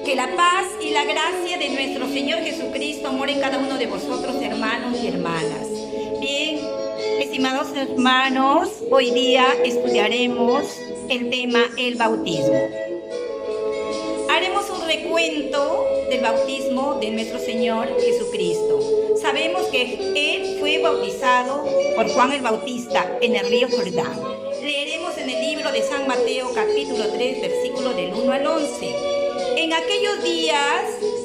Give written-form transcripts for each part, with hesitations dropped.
Que la paz y la gracia de nuestro Señor Jesucristo more en cada uno de vosotros, hermanos y hermanas. Bien, estimados hermanos, hoy día estudiaremos el tema el bautismo. Haremos un recuento del bautismo de nuestro Señor Jesucristo. Sabemos que Él fue bautizado por Juan el Bautista en el río Jordán. Leeremos en el libro de San Mateo, capítulo 3, versículo del 1 al 11. En aquellos días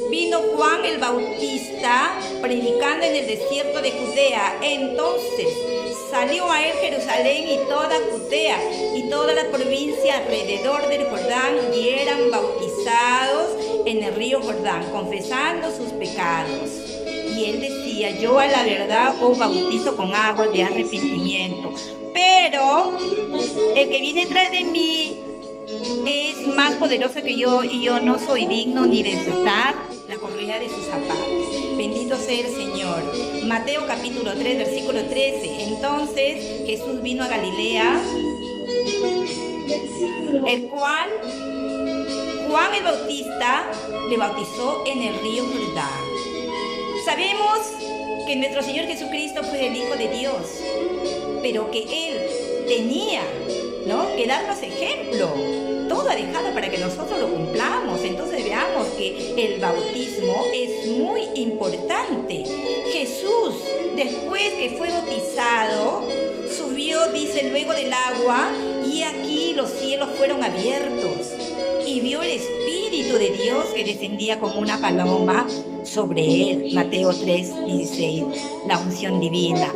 vino Juan el Bautista predicando en el desierto de Judea. Entonces salió a él Jerusalén y toda Judea y toda la provincia alrededor del Jordán, y eran bautizados en el río Jordán, confesando sus pecados. Y él decía: yo a la verdad os bautizo con agua de arrepentimiento, pero el que viene detrás de mí es más poderoso que yo, y yo no soy digno ni de desatar la correa de sus zapatos. Bendito sea el Señor. Mateo capítulo 3, versículo 13. Entonces Jesús vino a Galilea, el cual Juan el Bautista le bautizó en el río Jordán. Sabemos que nuestro Señor Jesucristo fue el Hijo de Dios, pero que Él tenía, que darnos ejemplo. Todo ha dejado para que nosotros lo cumplamos. Entonces veamos que el bautismo es muy importante. Jesús, después que fue bautizado, subió, dice, luego del agua, y aquí los cielos fueron abiertos, y vio el Espíritu de Dios que descendía como una paloma sobre él. Mateo 3, 16, la unción divina,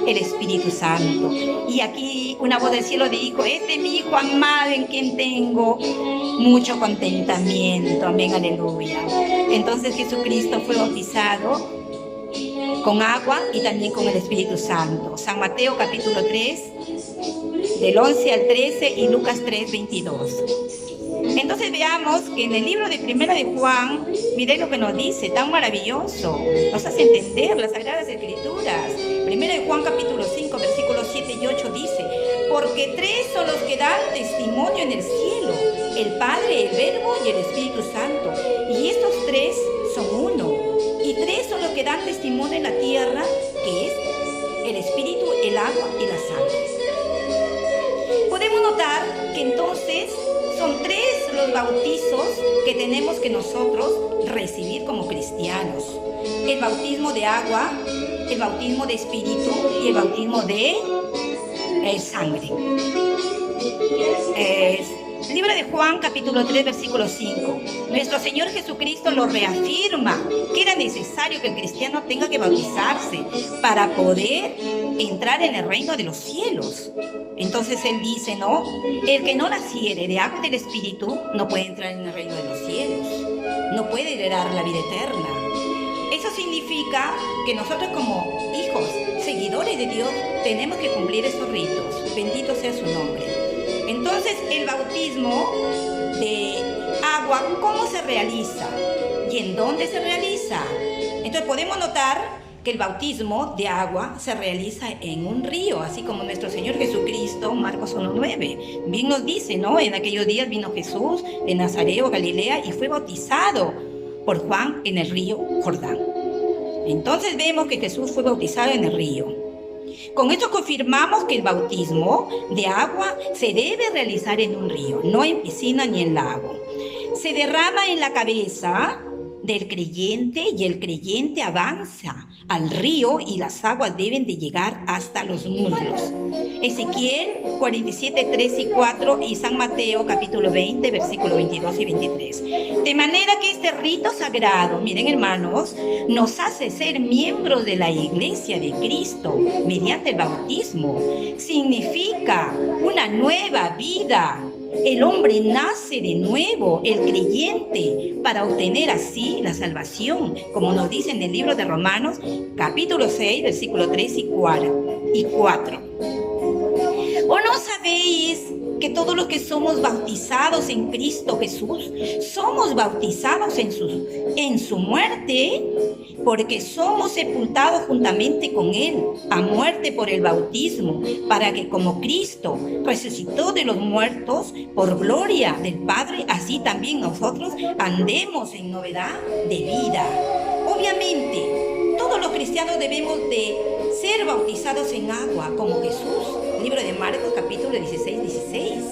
el Espíritu Santo. Y aquí una voz del cielo dijo: este es mi Hijo amado en quien tengo mucho contentamiento. Amén, aleluya. Entonces Jesucristo fue bautizado con agua y también con el Espíritu Santo. San Mateo capítulo 3, del 11 al 13, y Lucas 3, 22. Entonces veamos que en el libro de Primera de Juan, miren lo que nos dice, tan maravilloso, nos hace entender las Sagradas Escrituras. Primera de Juan capítulo 5, versículos 7 y 8 dice: porque tres son los que dan testimonio en el cielo, el Padre, el Verbo y el Espíritu Santo, y estos tres son uno. Y tres son los que dan testimonio en la tierra, que es el Espíritu, el agua y la sangre. Podemos notar que entonces son tres los bautizos que tenemos que nosotros recibir como cristianos: el bautismo de agua, el bautismo de espíritu y el bautismo de sangre. Libro de Juan capítulo 3, versículo 5. Nuestro Señor Jesucristo lo reafirma, que era necesario que el cristiano tenga que bautizarse para poder entrar en el reino de los cielos. Entonces Él dice, el que no naciere de agua y del Espíritu no puede entrar en el reino de los cielos, no puede heredar la vida eterna. Eso significa que nosotros como hijos, seguidores de Dios, tenemos que cumplir esos ritos. Bendito sea su nombre. Entonces, el bautismo de agua, ¿cómo se realiza? ¿Y en dónde se realiza? Entonces, podemos notar que el bautismo de agua se realiza en un río, así como nuestro Señor Jesucristo, Marcos 1:9. Bien nos dice, en aquellos días vino Jesús de Nazaret, Galilea, y fue bautizado por Juan en el río Jordán. Entonces vemos que Jesús fue bautizado en el río. Con esto confirmamos que el bautismo de agua se debe realizar en un río, no en piscina ni en lago. Se derrama en la cabeza del creyente y el creyente avanza al río y las aguas deben de llegar hasta los muslos. Ezequiel 47, 3 y 4 y San Mateo capítulo 20, versículos 22 y 23. De manera que este rito sagrado, miren hermanos, nos hace ser miembros de la Iglesia de Cristo mediante el bautismo. Significa una nueva vida. El hombre nace de nuevo, el creyente, para obtener así la salvación, como nos dice en el libro de Romanos, capítulo 6, versículos 3 y 4. ¿O no sabéis que todos los que somos bautizados en Cristo Jesús, somos bautizados en su muerte, porque somos sepultados juntamente con Él a muerte por el bautismo, para que como Cristo resucitó de los muertos por gloria del Padre, así también nosotros andemos en novedad de vida. Obviamente, todos los cristianos debemos de ser bautizados en agua, como Jesús. Libro de Marcos, capítulo 16.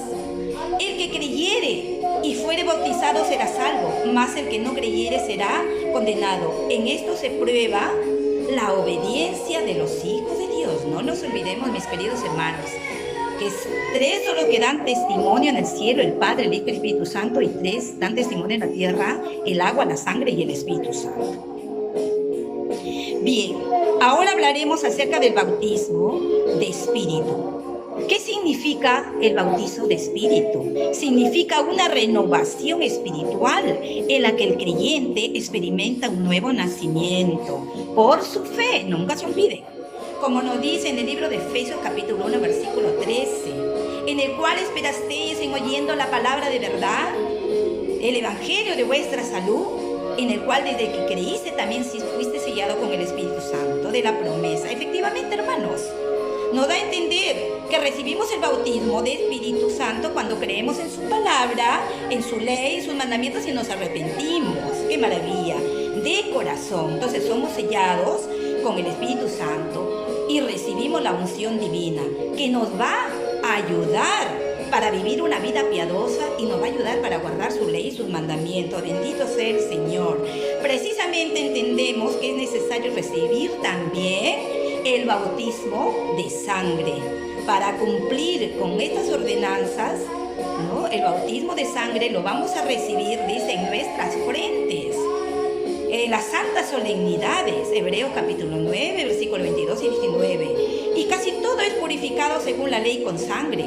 El que creyere y fuere bautizado será salvo, mas el que no creyere será condenado. En esto se prueba la obediencia de los hijos de Dios. No nos olvidemos, mis queridos hermanos, que tres son los que dan testimonio en el cielo: el Padre, el Hijo y el Espíritu Santo, y tres dan testimonio en la tierra: el agua, la sangre y el Espíritu Santo. Bien, ahora hablaremos acerca del bautismo de espíritu. ¿Qué significa el bautizo de espíritu? Significa una renovación espiritual en la que el creyente experimenta un nuevo nacimiento por su fe. Nunca se olviden, como nos dice en el libro de Efesios capítulo 1 versículo 13, en el cual esperasteis en oyendo la palabra de verdad, el evangelio de vuestra salud, en el cual desde que creíste también fuiste sellado con el Espíritu Santo de la promesa. Efectivamente, hermanos, nos da a entender que recibimos el bautismo de Espíritu Santo cuando creemos en su palabra, en su ley, sus mandamientos, y nos arrepentimos. ¡Qué maravilla! De corazón. Entonces somos sellados con el Espíritu Santo y recibimos la unción divina, que nos va a ayudar para vivir una vida piadosa y nos va a ayudar para guardar su ley y sus mandamientos. Bendito sea el Señor. Precisamente entendemos que es necesario recibir también el bautismo de sangre para cumplir con estas ordenanzas, ¿no? El bautismo de sangre lo vamos a recibir, dice, en nuestras frentes, en las santas solemnidades. Hebreos capítulo 9, versículos 22 y 19. Y casi todo es purificado según la ley con sangre,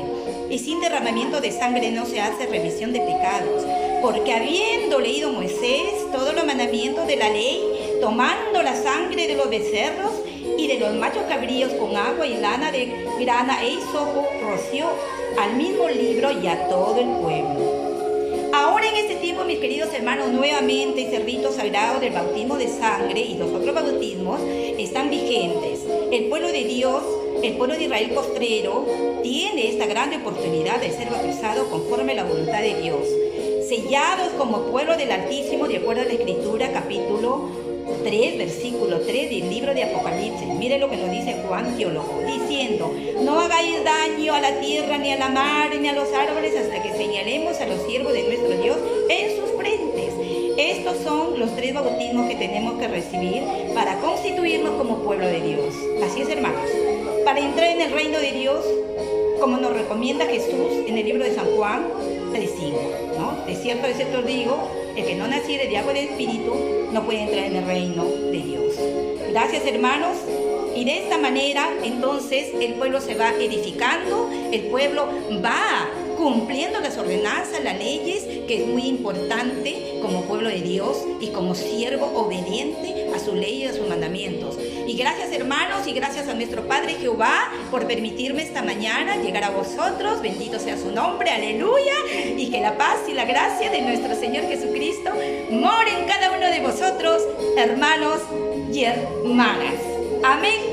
y sin derramamiento de sangre no se hace remisión de pecados, porque habiendo leído Moisés todos los mandamientos de la ley, tomando la sangre de los becerros y de los machos cabríos con agua y lana de grana e hisopo, roció al mismo libro y a todo el pueblo. Ahora en este tiempo, mis queridos hermanos, nuevamente ese rito sagrado del bautismo de sangre y los otros bautismos están vigentes. El pueblo de Dios, el pueblo de Israel postrero, tiene esta gran oportunidad de ser bautizado conforme a la voluntad de Dios, sellados como pueblo del Altísimo, de acuerdo a la Escritura, capítulo 3, versículo 3 del libro de Apocalipsis. Mire lo que nos dice Juan, teólogo, diciendo: no hagáis daño a la tierra, ni a la mar, ni a los árboles, hasta que señalemos a los siervos de nuestro Dios en sus frentes. Estos son los tres bautismos que tenemos que recibir para constituirnos como pueblo de Dios. Así es, hermanos. Para entrar en el reino de Dios, como nos recomienda Jesús en el libro de San Juan 3:5, ¿no? De cierto os digo, el que no naciere de agua y de espíritu no puede entrar en el reino de Dios. Gracias, hermanos. Y de esta manera, entonces, el pueblo se va edificando, el pueblo va cumpliendo las ordenanzas, las leyes, que es muy importante como pueblo de Dios y como siervo obediente a su ley y a sus mandamientos. Y gracias, hermanos, y gracias a nuestro Padre Jehová por permitirme esta mañana llegar a vosotros. Bendito sea su nombre, aleluya, y que la paz y la gracia de nuestro Señor Jesucristo more en cada uno de vosotros, hermanos y hermanas. Amén.